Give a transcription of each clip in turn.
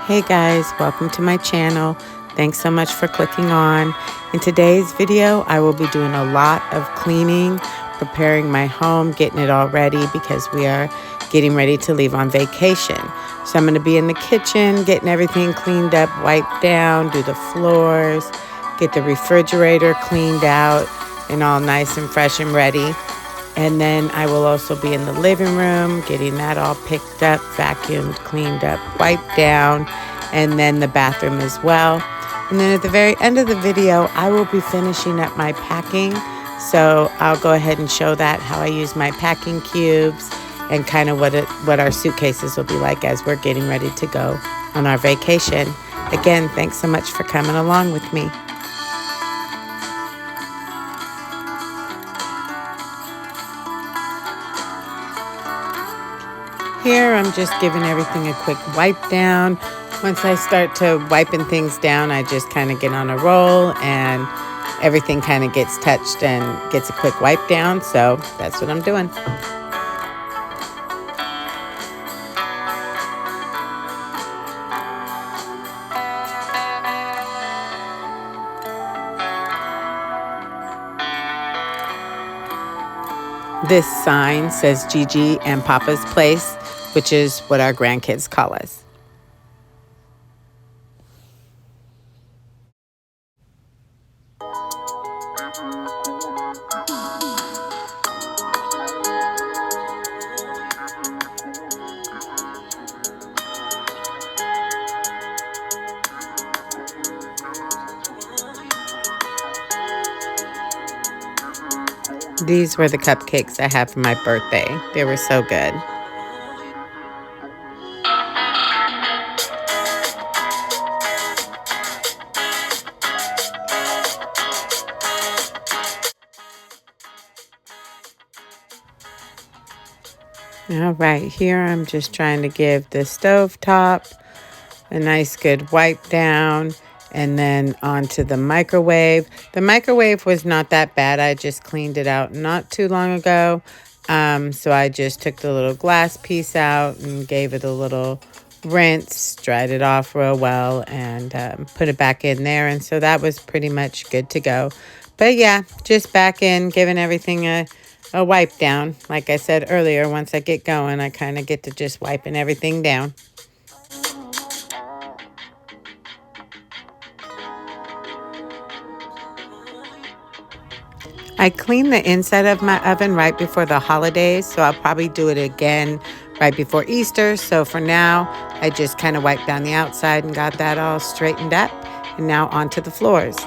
Hey guys, welcome to my channel. Thanks so much for clicking on. In today's video, I will be doing a lot of cleaning, preparing my home, getting it all ready because we are getting ready to leave on vacation. So I'm going to be in the kitchen, getting everything cleaned up, wiped down, do the floors, get the refrigerator cleaned out and all nice and fresh and ready. And then I will also be in the living room, getting that all picked up, vacuumed, cleaned up, wiped down, and then the bathroom as well. And then at the very end of the video, I will be finishing up my packing. So I'll go ahead and show that, how I use my packing cubes and kind of what our suitcases will be like as we're getting ready to go on our vacation. Again, thanks so much for coming along with me. Here, I'm just giving everything a quick wipe down. Once I start to wiping things down, I just kind of get on a roll and everything kind of gets touched and gets a quick wipe down. So that's what I'm doing. This sign says Gigi and Papa's Place, which is what our grandkids call us. These were the cupcakes I had for my birthday. They were so good. All right, here I'm just trying to give the stove top a nice good wipe down and then onto the microwave. The microwave was not that bad. I just cleaned it out not too long ago. So I just took the little glass piece out and gave it a little rinse, dried it off real well, and put it back in there. And so that was pretty much good to go. But yeah, just back in, giving everything a wipe down. Like I said earlier, once I get going, I kind of get to just wiping everything down. I cleaned the inside of my oven right before the holidays, so I'll probably do it again right before Easter. So for now, I just kind of wiped down the outside and got that all straightened up. And now onto the floors.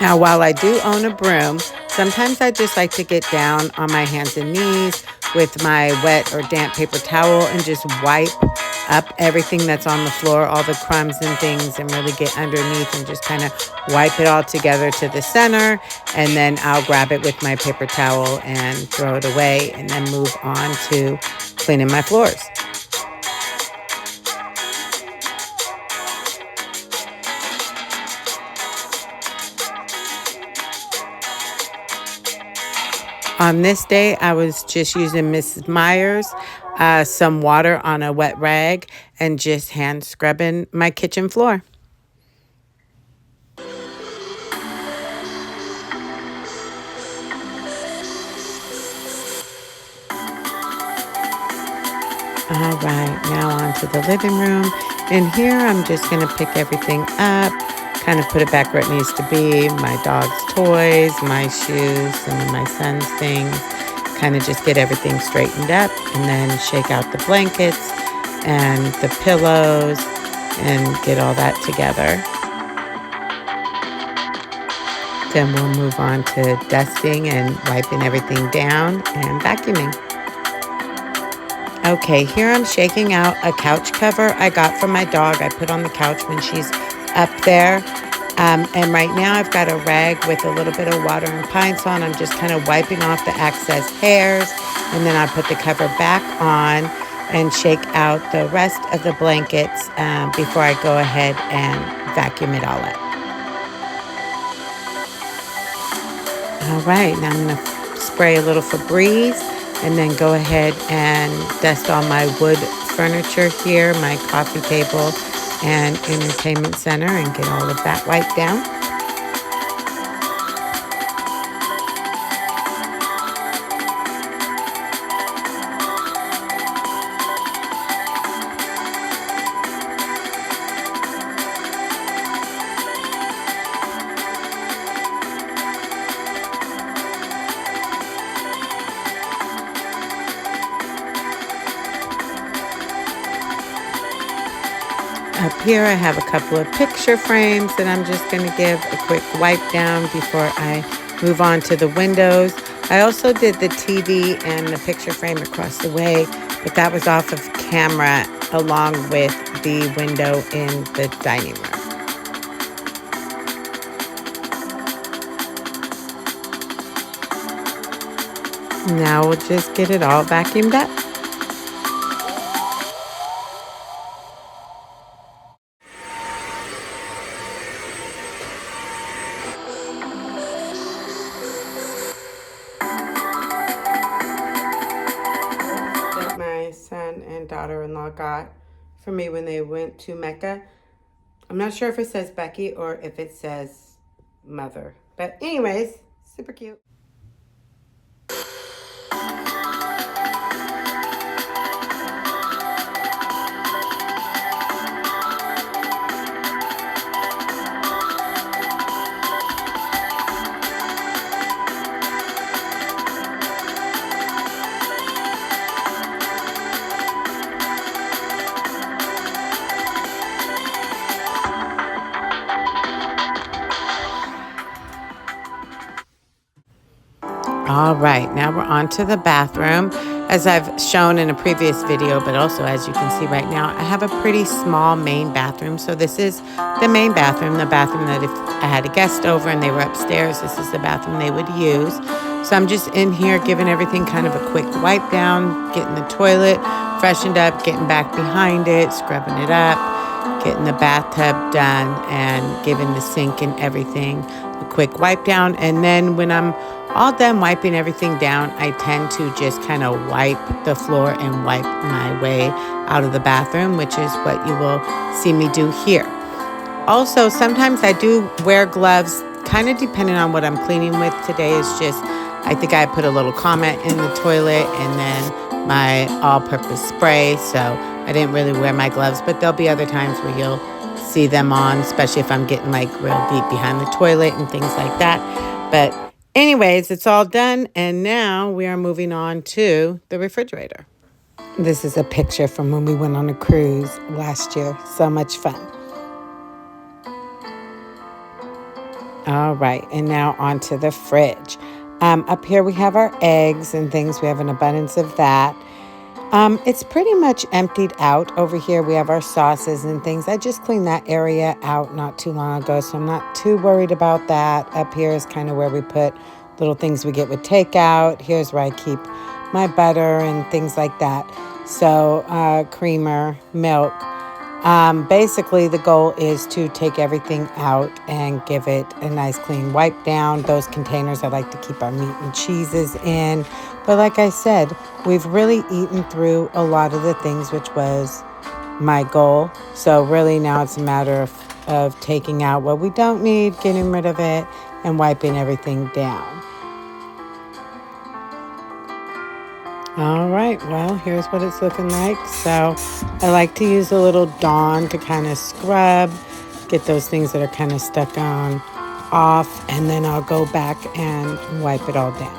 Now, while I do own a broom, sometimes I just like to get down on my hands and knees with my wet or damp paper towel and just wipe up everything that's on the floor, all the crumbs and things, and really get underneath and just kind of wipe it all together to the center. And then I'll grab it with my paper towel and throw it away and then move on to cleaning my floors. On this day, I was just using Mrs. Meyer's, some water on a wet rag, and just hand scrubbing my kitchen floor. All right, now on to the living room. And here I'm just going to pick everything up, kind of put it back where it needs to be. My dog's toys, my shoes, some of my son's things. Kind of just get everything straightened up and then shake out the blankets and the pillows and get all that together. Then we'll move on to dusting and wiping everything down and vacuuming. Okay, here I'm shaking out a couch cover I got from my dog. I put on the couch when she's up there. And right now I've got a rag with a little bit of water and pine sol. I'm just kind of wiping off the excess hairs. And then I'll put the cover back on and shake out the rest of the blankets before I go ahead and vacuum it all up. All right, now I'm going to spray a little Febreze and then go ahead and dust all my wood furniture here, my coffee table and entertainment center, and get all of that wiped down. Up here, I have a couple of picture frames that I'm just going to give a quick wipe down before I move on to the windows. I also did the TV and the picture frame across the way, but that was off of camera along with the window in the dining room. Now we'll just get it all vacuumed up. That my son and daughter-in-law got for me when they went to Mecca. I'm not sure if it says Becky or if it says mother. But anyways, super cute. All right, now we're on to the bathroom. As I've shown in a previous video, but also as you can see right now, I have a pretty small main bathroom. So this is the main bathroom, the bathroom that if I had a guest over and they were upstairs, this is the bathroom they would use. So I'm just in here giving everything kind of a quick wipe down, getting the toilet freshened up, getting back behind it, scrubbing it up, getting the bathtub done, and giving the sink and everything a quick wipe down. And then when I'm all done wiping everything down, I tend to just kind of wipe the floor and wipe my way out of the bathroom, which is what you will see me do here. Also, sometimes I do wear gloves, kind of depending on what I'm cleaning with. Today is just, I think I put a little Comet in the toilet and then my all-purpose spray, so I didn't really wear my gloves, but there'll be other times where you'll see them on, especially if I'm getting like real deep behind the toilet and things like that. But anyways, it's all done, and now we are moving on to the refrigerator. This is a picture from when we went on a cruise last year. So much fun. All right, and now onto the fridge. Up here we have our eggs and things. We have an abundance of that. It's pretty much emptied out. Over here we have our sauces and things. I just cleaned that area out not too long ago, so I'm not too worried about that. Up here is kind of where we put little things we get with takeout. Here's where I keep my butter and things like that. So creamer, milk. Basically, the goal is to take everything out and give it a nice clean wipe down. Those containers I like to keep our meat and cheeses in. But like I said, we've really eaten through a lot of the things, which was my goal. So really now it's a matter of taking out what we don't need, getting rid of it, and wiping everything down. All right, well, here's what it's looking like. So I like to use a little Dawn to kind of scrub, get those things that are kind of stuck on off, and then I'll go back and wipe it all down.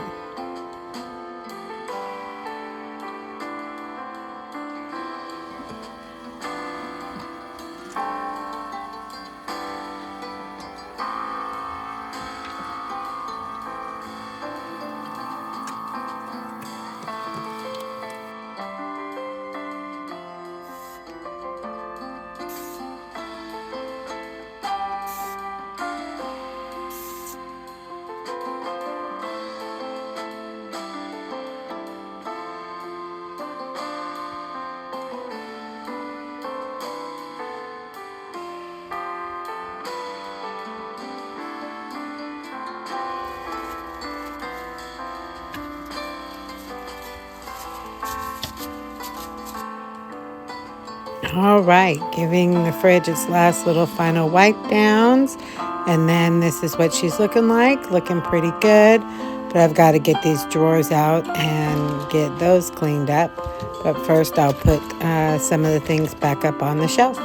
All right, giving the fridge its last little final wipe downs. And then this is what she's looking like, looking pretty good. But I've got to get these drawers out and get those cleaned up. But first I'll put some of the things back up on the shelf.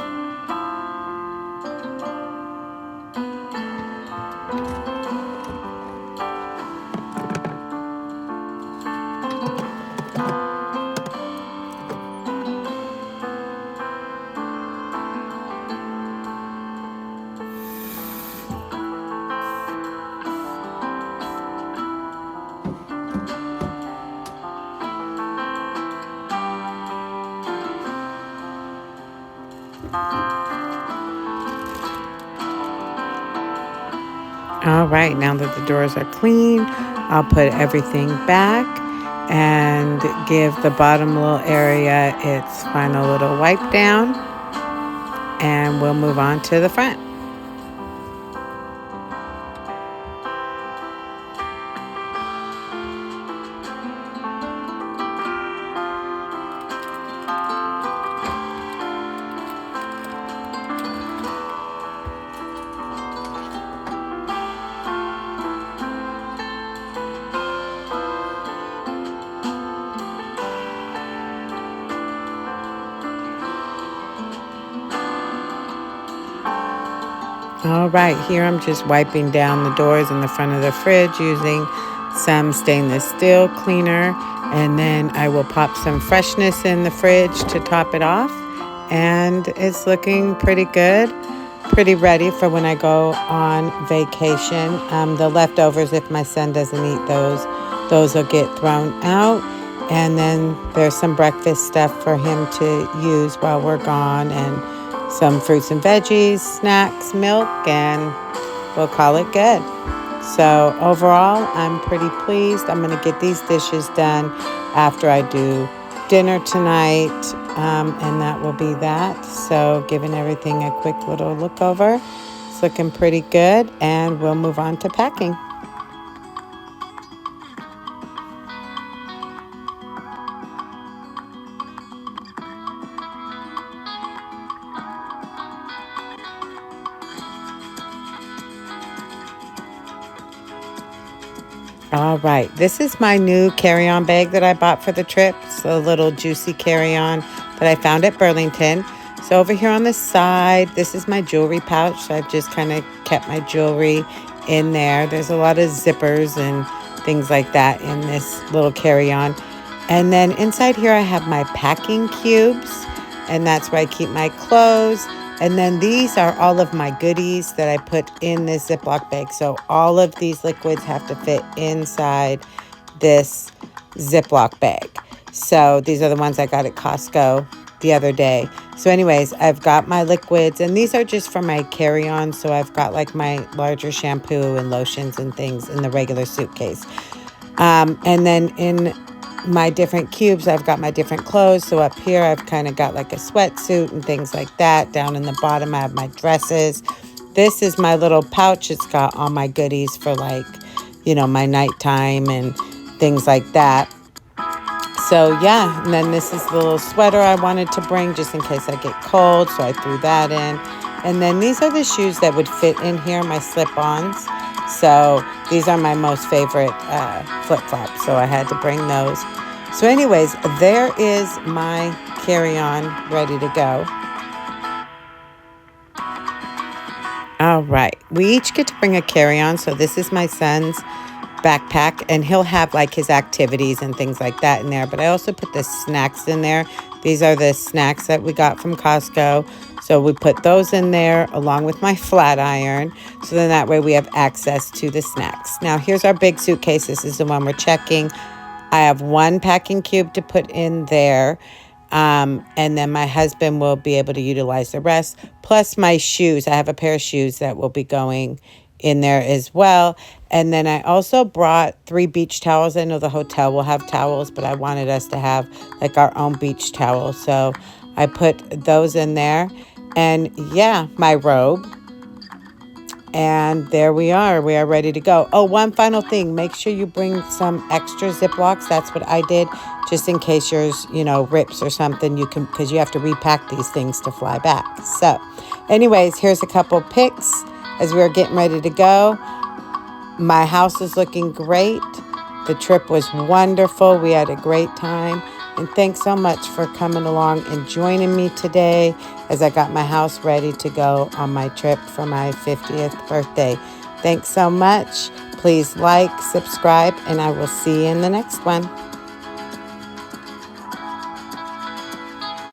All right, now that the doors are clean, I'll put everything back and give the bottom little area its final little wipe down, and we'll move on to the front. All right, here I'm just wiping down the doors in the front of the fridge using some stainless steel cleaner, and then I will pop some freshness in the fridge to top it off, and it's looking pretty good, pretty ready for when I go on vacation. The leftovers, if my son doesn't eat those will get thrown out, and then there's some breakfast stuff for him to use while we're gone, and some fruits and veggies, snacks, milk, and we'll call it good. So overall, I'm pretty pleased. I'm going to get these dishes done after I do dinner tonight, and that will be that. So giving everything a quick little look over. It's looking pretty good, and we'll move on to packing. All right, this is my new carry-on bag that I bought for the trip. It's a little juicy carry-on that I found at Burlington. So over here on the side, this is my jewelry pouch. So I've just kind of kept my jewelry in there. There's a lot of zippers and things like that in this little carry-on. And then inside here I have my packing cubes, and that's where I keep my clothes. And then these are all of my goodies that I put in this Ziploc bag. So all of these liquids have to fit inside this Ziploc bag. So these are the ones I got at Costco the other day. So anyways, I've got my liquids, and these are just for my carry-on. So I've got like my larger shampoo and lotions and things in the regular suitcase. And then in my different cubes, I've got my different clothes. So up here I've kind of got like a sweatsuit and things like that. Down in the bottom I have my dresses. This is my little pouch. It's got all my goodies for, like, you know, my nighttime and things like that. So yeah, and then this is the little sweater I wanted to bring just in case I get cold, so I threw that in. And then these are the shoes that would fit in here, my slip-ons. So these are my most favorite flip-flops, so I had to bring those. So anyways, there is my carry-on ready to go. All right, we each get to bring a carry-on. So this is my son's backpack, and he'll have like his activities and things like that in there. But I also put the snacks in there. These are the snacks that we got from Costco. So we put those in there along with my flat iron. So then that way we have access to the snacks. Now here's our big suitcase. This is the one we're checking. I have one packing cube to put in there. And then my husband will be able to utilize the rest. Plus my shoes. I have a pair of shoes that will be going in there as well. And then I also brought 3 beach towels. I know the hotel will have towels, but I wanted us to have like our own beach towel. So I put those in there. And yeah, my robe. And there we are. We are ready to go. Oh, one final thing. Make sure you bring some extra Ziplocs. That's what I did, just in case yours, rips or something. You can, because you have to repack these things to fly back. So, anyways, here's a couple pics as we're getting ready to go. My house is looking great. The trip was wonderful. We had a great time. And thanks so much for coming along and joining me today as I got my house ready to go on my trip for my 50th birthday. Thanks so much. Please like, subscribe, and I will see you in the next one.